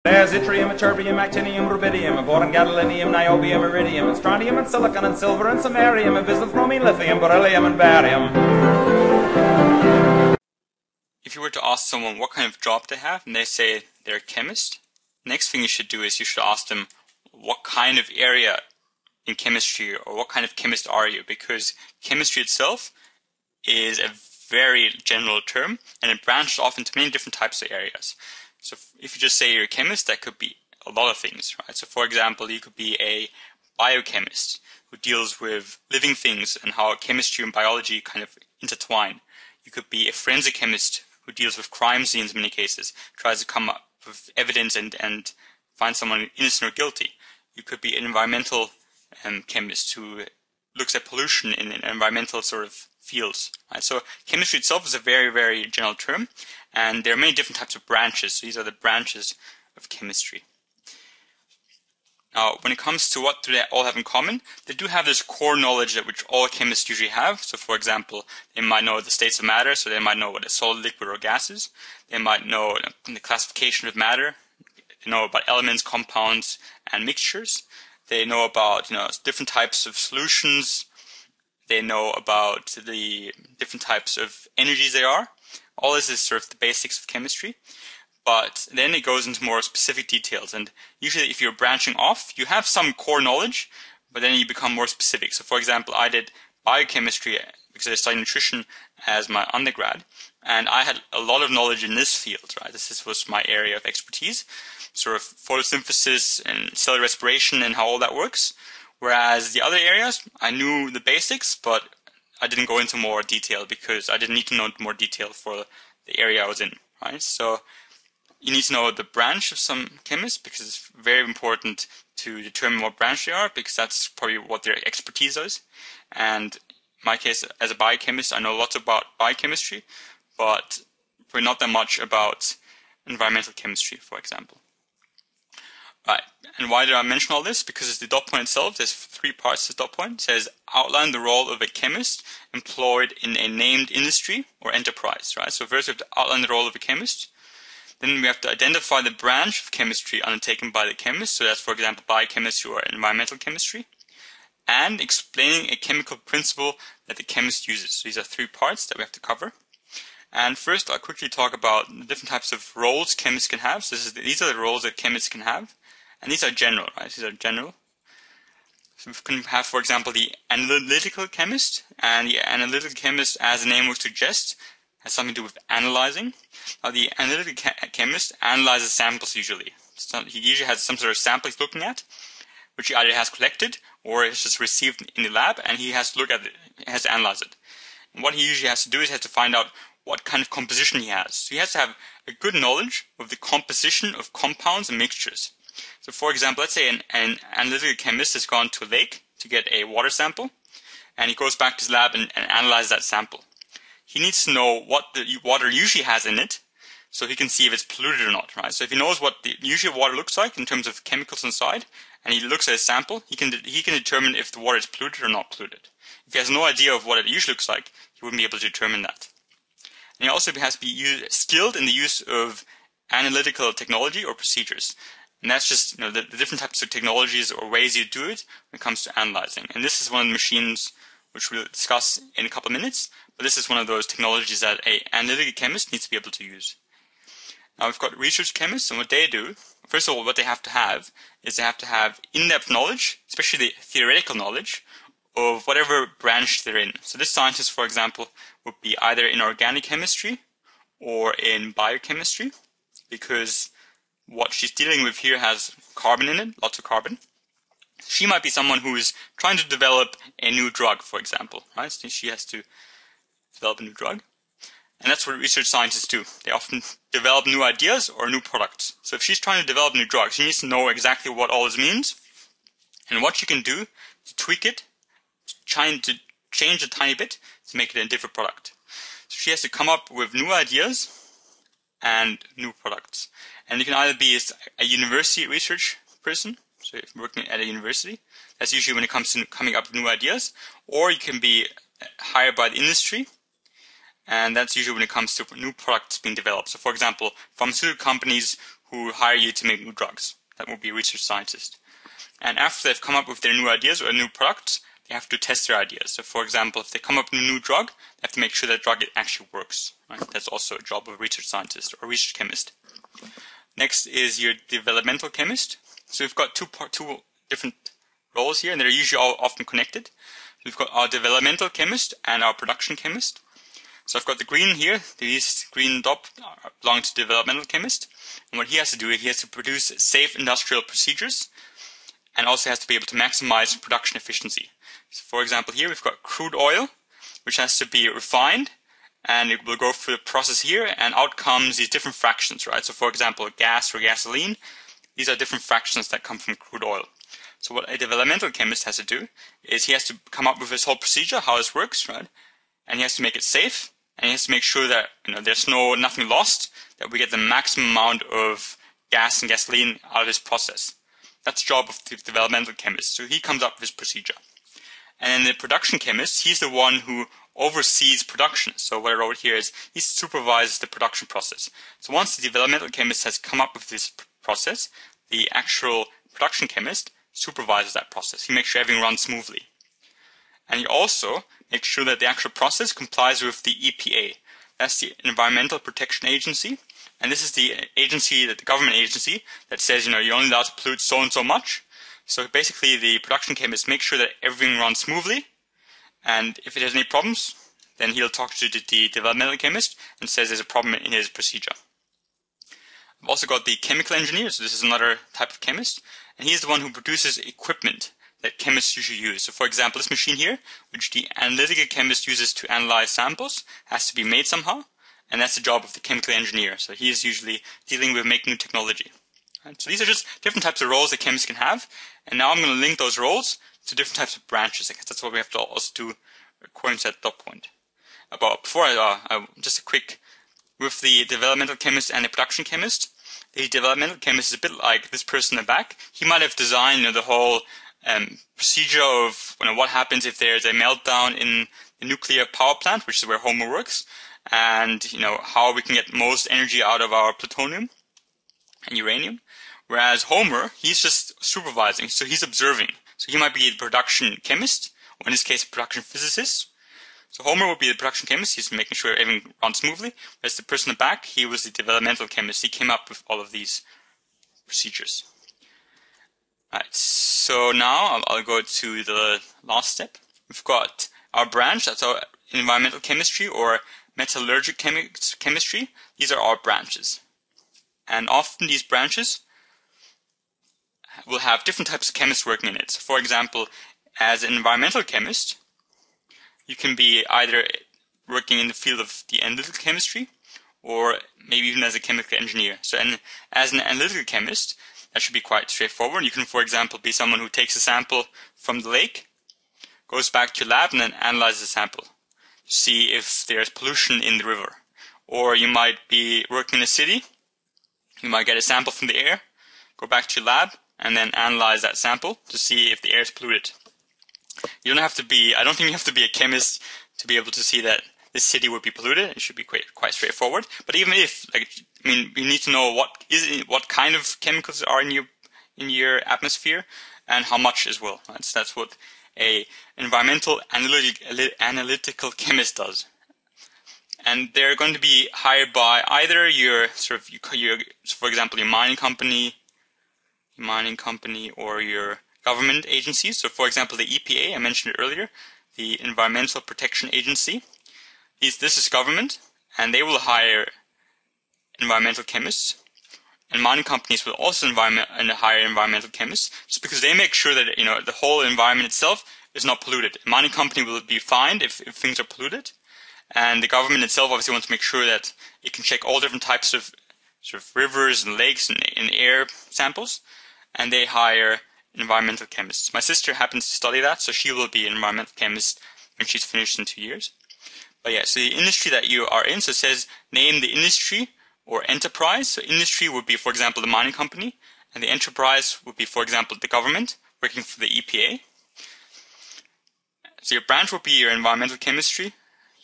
There's yttrium, terbium, actinium, rubidium, boron, gadolinium, niobium, iridium, and strontium, and silicon, and silver, and samarium, and bismuth, bromine, lithium, beryllium, and barium. If you were to ask someone what kind of job they have, and they say they're a chemist, the next thing you should do is you should ask them what kind of area in chemistry, or what kind of chemist are you? Because chemistry itself is a very general term, and it branches off into many different types of areas. So if you just say you're a chemist, that could be a lot of things, right? So for example, you could be a biochemist who deals with living things and how chemistry and biology kind of intertwine. You could be a forensic chemist who deals with crime scenes in many cases, tries to come up with evidence and find someone innocent or guilty. You could be an environmental chemist who looks at pollution in environmental sort of fields. Right? So chemistry itself is a very, very general term, and there are many different types of branches. So these are the branches of chemistry. Now, when it comes to what do they all have in common, they do have this core knowledge that which all chemists usually have. So for example, they might know the states of matter, so they might know what a solid, liquid, or gas is. They might know the classification of matter. They know about elements, compounds, and mixtures. They know about different types of solutions. They know about the different types of energies there are. All this is sort of the basics of chemistry. But then it goes into more specific details. And usually if you're branching off, you have some core knowledge, but then you become more specific. So for example, I did biochemistry because I studied nutrition as my undergrad. And I had a lot of knowledge in this field, right? This was my area of expertise, sort of photosynthesis and cellular respiration and how all that works. Whereas the other areas, I knew the basics, but I didn't go into more detail because I didn't need to know more detail for the area I was in, right? So you need to know the branch of some chemists because it's very important to determine what branch they are, because that's probably what their expertise is. And in my case, as a biochemist, I know lots about biochemistry, but probably not that much about environmental chemistry, for example. Right, and why did I mention all this? Because it's the dot point itself. There's 3 parts to the dot point. It says outline the role of a chemist employed in a named industry or enterprise, right? So first we have to outline the role of a chemist. Then we have to identify the branch of chemistry undertaken by the chemist. So that's, for example, biochemistry or environmental chemistry. And explaining a chemical principle that the chemist uses. So these are 3 parts that we have to cover. And first I'll quickly talk about the different types of roles chemists can have. So these are the roles that chemists can have. And these are general, right? These are general. So we can have, for example, the analytical chemist. And the analytical chemist, as the name would suggest, has something to do with analyzing. Now, the analytical chemist analyzes samples usually. So he usually has some sort of sample he's looking at, which he either has collected or has just received in the lab, and he has to look at it, has to analyze it. And what he usually has to do is he has to find out what kind of composition he has. So he has to have a good knowledge of the composition of compounds and mixtures. So for example, let's say an analytical chemist has gone to a lake to get a water sample, and he goes back to his lab and analyzes that sample. He needs to know what the water usually has in it, so he can see if it's polluted or not, right? So if he knows what the usual water looks like in terms of chemicals inside, and he looks at his sample, he can determine if the water is polluted or not polluted. If he has no idea of what it usually looks like, he wouldn't be able to determine that. And he also has to be skilled in the use of analytical technology or procedures. And that's just the different types of technologies or ways you do it when it comes to analyzing. And this is one of the machines which we'll discuss in a couple of minutes. But this is one of those technologies that an analytical chemist needs to be able to use. Now we've got research chemists, and what they do, first of all, what they have to have is they have to have in-depth knowledge, especially the theoretical knowledge, of whatever branch they're in. So this scientist, for example, would be either in organic chemistry or in biochemistry, because what she's dealing with here has carbon in it, lots of carbon. She might be someone who is trying to develop a new drug, for example, right? So she has to develop a new drug. And that's what research scientists do. They often develop new ideas or new products. So if she's trying to develop a new drug, she needs to know exactly what all this means and what she can do to tweak it, trying to change a tiny bit to make it a different product. So she has to come up with new ideas and new products. And you can either be a university research person, so if you're working at a university, that's usually when it comes to coming up with new ideas, or you can be hired by the industry, and that's usually when it comes to new products being developed. So for example, pharmaceutical companies who hire you to make new drugs. That would be a research scientist. And after they've come up with their new ideas or new products, they have to test their ideas. So for example, if they come up with a new drug, they have to make sure that drug actually works. Right? That's also a job of a research scientist or research chemist. Next is your developmental chemist. So we've got two different roles here, and they're usually all often connected. We've got our developmental chemist and our production chemist. So I've got the green here. These green dot belong to developmental chemist. And what he has to do, he has to produce safe industrial procedures and also has to be able to maximize production efficiency. So for example, here we've got crude oil, which has to be refined, and it will go through the process here, and out comes these different fractions, right? So for example, gas or gasoline, these are different fractions that come from crude oil. So what a developmental chemist has to do is he has to come up with his whole procedure, how this works, right? And he has to make it safe, and he has to make sure that there's nothing lost, that we get the maximum amount of gas and gasoline out of this process. That's the job of the developmental chemist. So he comes up with his procedure. And then the production chemist, he's the one who oversees production. So what I wrote here is he supervises the production process. So once the developmental chemist has come up with this process, the actual production chemist supervises that process. He makes sure everything runs smoothly. And he also makes sure that the actual process complies with the EPA. That's the Environmental Protection Agency. And this is the agency, the government agency, that says, you're only allowed to pollute so and so much. So basically the production chemist makes sure that everything runs smoothly. And if it has any problems, then he'll talk to the developmental chemist and says there's a problem in his procedure. I've also got the chemical engineer, so this is another type of chemist. And he's the one who produces equipment that chemists usually use. So for example, this machine here, which the analytical chemist uses to analyze samples, has to be made somehow. And that's the job of the chemical engineer. So he is usually dealing with making new technology. Right? So these are just different types of roles that chemists can have. And now I'm going to link those roles to different types of branches. I guess that's what we have to also do according to that dot point. But before just a quick, with the developmental chemist and the production chemist, the developmental chemist is a bit like this person in the back. He might have designed the whole procedure of what happens if there's a meltdown in the nuclear power plant, which is where Homer works. And how we can get most energy out of our plutonium and uranium. Whereas Homer, he's just supervising, so he's observing. So he might be the production chemist, or in this case, a production physicist. So Homer would be the production chemist, he's making sure everything runs smoothly. Whereas the person in the back, he was the developmental chemist. He came up with all of these procedures. Alright, so now I'll go to the last step. We've got our branch, that's our environmental chemistry, or metallurgic chemistry. These are our branches. And often these branches will have different types of chemists working in it. So for example, as an environmental chemist, you can be either working in the field of the analytical chemistry, or maybe even as a chemical engineer. So as an analytical chemist, that should be quite straightforward. You can, for example, be someone who takes a sample from the lake, goes back to your lab, and then analyzes the sample to see if there's pollution in the river. Or you might be working in a city, you might get a sample from the air, go back to your lab, and then analyze that sample to see if the air is polluted. You don't have to be, I don't think you have to be a chemist to be able to see that this city would be polluted. It should be quite straightforward. But even if, you need to know what kind of chemicals are in your atmosphere and how much as well. That's what a environmental analytical chemist does. And they're going to be hired by either your for example, your mining company, or your government agencies. So for example, the EPA, I mentioned it earlier, the Environmental Protection Agency. This is government, and they will hire environmental chemists. And mining companies will also hire environmental chemists, just because they make sure that the whole environment itself is not polluted. A mining company will be fined if things are polluted, and the government itself obviously wants to make sure that it can check all different types of rivers and lakes and air samples, and they hire environmental chemists. My sister happens to study that, so she will be an environmental chemist when she's finished in 2 years. But yeah, so the industry that you are in, so it says name the industry or enterprise. So industry would be, for example, the mining company, and the enterprise would be, for example, the government working for the EPA. So your branch would be your environmental chemistry,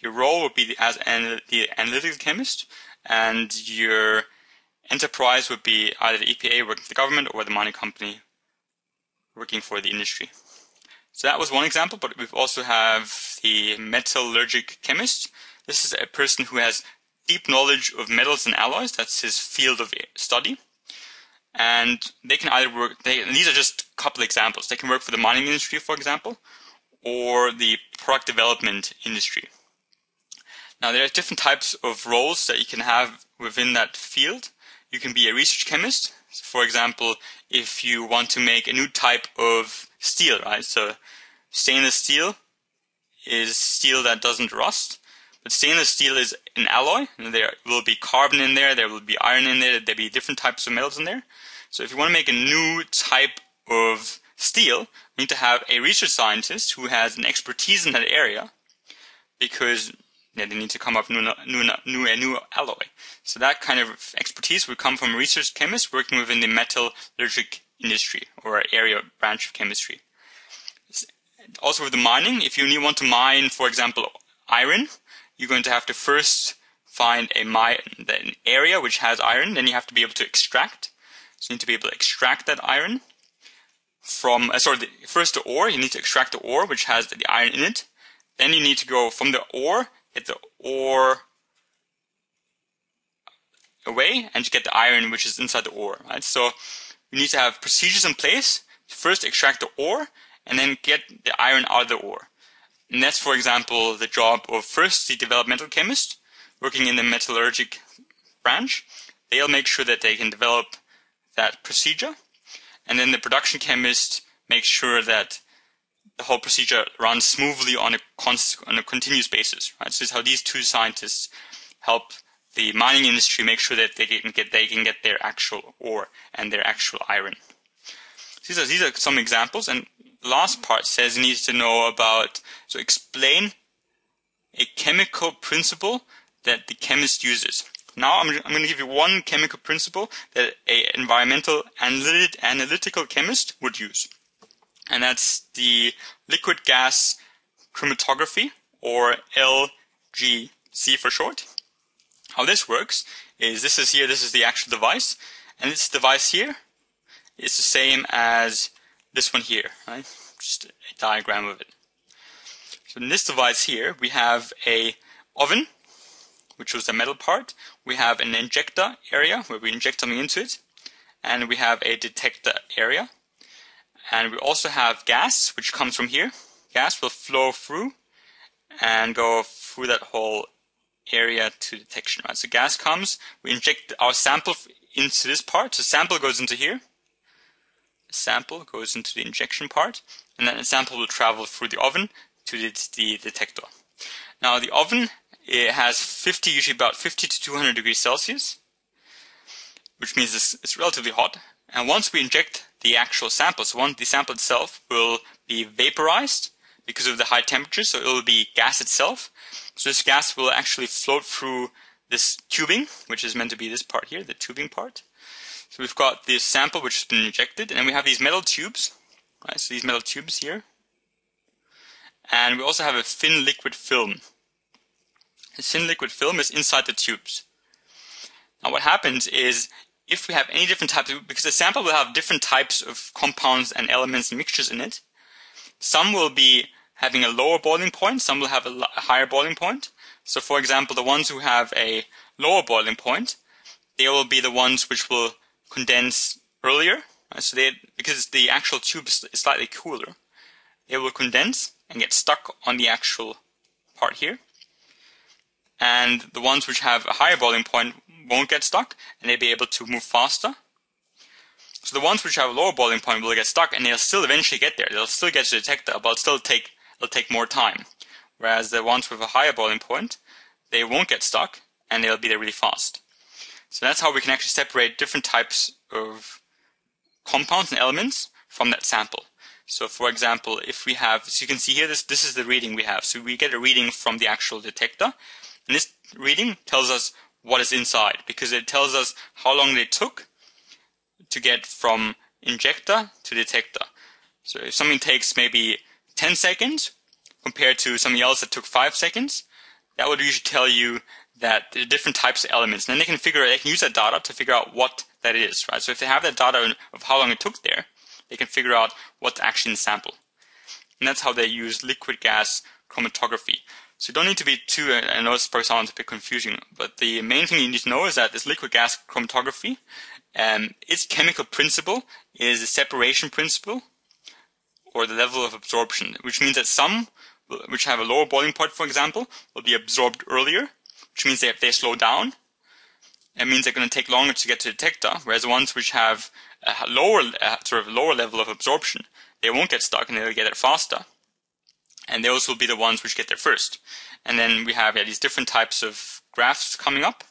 your role would be as the analytical chemist, and your Enterprise would be either the EPA working for the government or the mining company working for the industry. So that was one example, but we also have the Metallurgic Chemist. This is a person who has deep knowledge of metals and alloys. That's his field of study. And they can either work, these are just a couple examples. They can work for the mining industry, for example, or the product development industry. Now, there are different types of roles that you can have within that field. You can be a research chemist. So for example, if you want to make a new type of steel, right? So stainless steel is steel that doesn't rust. But stainless steel is an alloy, and there will be carbon in there, there will be iron in there, there'll be different types of metals in there. So if you want to make a new type of steel, you need to have a research scientist who has an expertise in that area, because they need to come up with a new alloy. So that kind of expertise would come from a research chemist working within the metallurgic industry or area branch of chemistry. Also with the mining, if you want to mine, for example, iron, you're going to have to first find an area which has iron, then you have to be able to extract. So you need to be able to extract that iron from, first the ore, you need to extract the ore which has the iron in it. Then you need to go from the ore, get the ore away, and get the iron which is inside the ore, right? So you need to have procedures in place to first extract the ore, and then get the iron out of the ore. And that's, for example, the job of first the developmental chemist working in the metallurgic branch. They'll make sure that they can develop that procedure. And then the production chemist makes sure that the whole procedure runs smoothly on a continuous basis. Right? So this is how these two scientists help the mining industry make sure that they can get their actual ore and their actual iron. These are some examples, and the last part says you need to know about, so explain a chemical principle that the chemist uses. Now I'm going to give you one chemical principle that an environmental analytical chemist would use. And that's the liquid gas chromatography, or LGC for short. How this works is this is the actual device, and this device here is the same as this one here, right? Just a diagram of it. So in this device here, we have a oven, which was the metal part. We have an injector area where we inject something into it, and we have a detector area. And we also have gas, which comes from here. Gas will flow through and go through that whole area to detection, right? So gas comes, we inject our sample into this part. So sample goes into here. Sample goes into the injection part, and then the sample will travel through the oven to the detector. Now the oven, it has usually about 50 to 200 degrees Celsius, which means it's relatively hot. And once we inject the actual sample, so the sample itself will be vaporized because of the high temperature, so it will be gas itself. So this gas will actually float through this tubing, which is meant to be this part here, the tubing part. So we've got this sample which has been injected, and then we have these metal tubes, right? So these metal tubes here. And we also have a thin liquid film. This thin liquid film is inside the tubes. Now what happens is, if we have any different types, because the sample will have different types of compounds and elements and mixtures in it, some will be having a lower boiling point, some will have a higher boiling point. So for example, the ones who have a lower boiling point, they will be the ones which will condense earlier. Right? So because the actual tube is slightly cooler, they will condense and get stuck on the actual part here. And the ones which have a higher boiling point won't get stuck, and they'll be able to move faster. So the ones which have a lower boiling point will get stuck, and they'll still eventually get there. They'll still get to the detector, but it'll take more time. Whereas the ones with a higher boiling point, they won't get stuck, and they'll be there really fast. So that's how we can actually separate different types of compounds and elements from that sample. So for example, if we have, so you can see here, this is the reading we have. So we get a reading from the actual detector, and this reading tells us what is inside, because it tells us how long it took to get from injector to detector. So if something takes maybe 10 seconds compared to something else that took 5 seconds, that would usually tell you that there are different types of elements, and then they can use that data to figure out what that is, right? So if they have that data of how long it took there, they can figure out what's actually in the sample. And that's how they use liquid gas chromatography. So you don't need to be too, I know this probably sounds a bit confusing, but the main thing you need to know is that this liquid gas chromatography, its chemical principle is the separation principle, or the level of absorption, which means that some, which have a lower boiling point, for example, will be absorbed earlier, which means that if they slow down, it means they're going to take longer to get to the detector, whereas the ones which have a lower level of absorption, they won't get stuck and they'll get there faster. And those will be the ones which get there first. And then we have these different types of graphs coming up,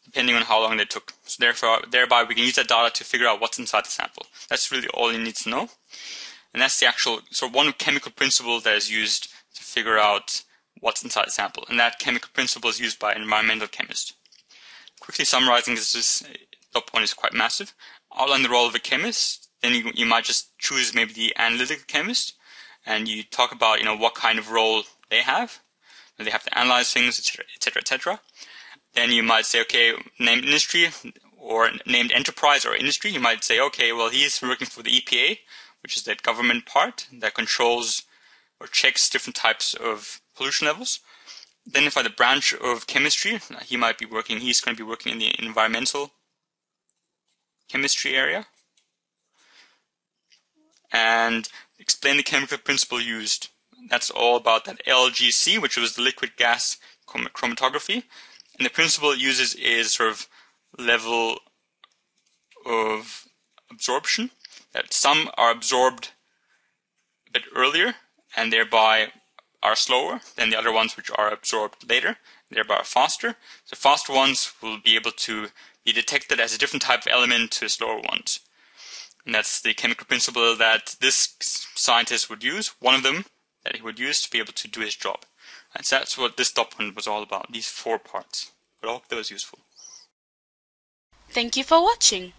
depending on how long they took. So thereby we can use that data to figure out what's inside the sample. That's really all you need to know. And that's the actual, so one chemical principle that is used to figure out what's inside the sample. And that chemical principle is used by an environmental chemist. Quickly summarizing, this top point is quite massive. Outline the role of a chemist. Then you might just choose maybe the analytical chemist, and you talk about what kind of role they have. They have to analyze things, etc., etc., etc. Then you might say, okay, named industry or named enterprise or industry. You might say, okay, well, he's working for the EPA, which is that government part that controls or checks different types of pollution levels. Then if by the branch of chemistry, he's going to be working in the environmental chemistry area. And explain the chemical principle used. That's all about that LGC, which was the liquid gas chromatography. And the principle it uses is sort of level of absorption, that some are absorbed a bit earlier and thereby are slower than the other ones which are absorbed later, thereby are faster. The faster ones will be able to be detected as a different type of element to the slower ones. And that's the chemical principle that this scientist would use, one of them that he would use to be able to do his job. And so that's what this top one was all about, these 4 parts. But I hope that was useful. Thank you for watching.